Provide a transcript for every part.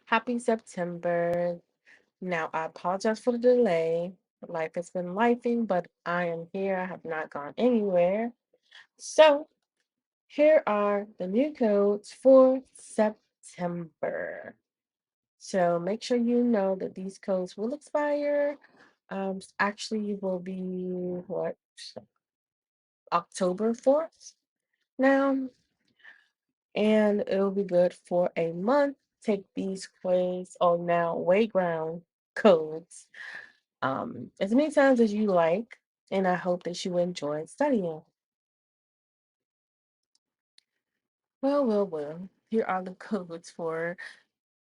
Happy September. Now, I apologize for the delay. Life has been lifing, but I am here. I have not gone anywhere. So, here are the new codes for September. So, make sure you know that these codes will expire. Actually, will be what? October 4th now, and it'll be good for a month. Take these quiz or now Wayground codes as many times as you like, and I hope that you enjoy studying. Well. Here are the codes for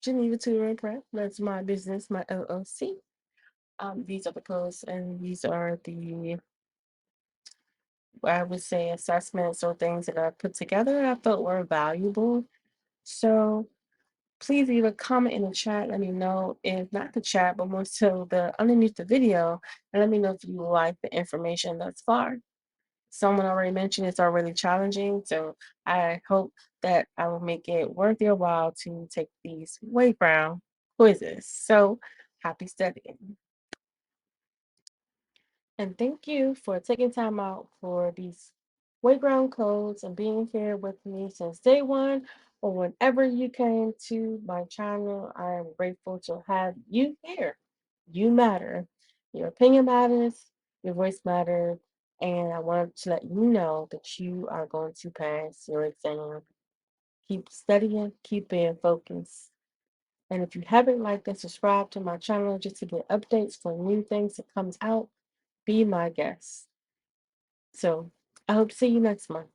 Geneva Tutoring Prep. That's my business, my LLC. These are the codes, and these are the, I would say, assessments or things that I put together I felt were valuable. So please leave a comment in the chat. Let me know if not the chat, but more so the underneath the video, and let me know if you like the information thus far. Someone already mentioned it's already challenging, so I hope that I will make it worth your while to take these way brown quizzes. So happy studying. And thank you for taking time out for these Wayground codes and being here with me since day one or whenever you came to my channel. I am grateful to have you here. You matter. Your opinion matters, your voice matters, and I wanted to let you know that you are going to pass your exam. Keep studying, keep being focused. And if you haven't liked and subscribed to my channel just to get updates for new things that comes out, be my guest. So I hope to see you next month.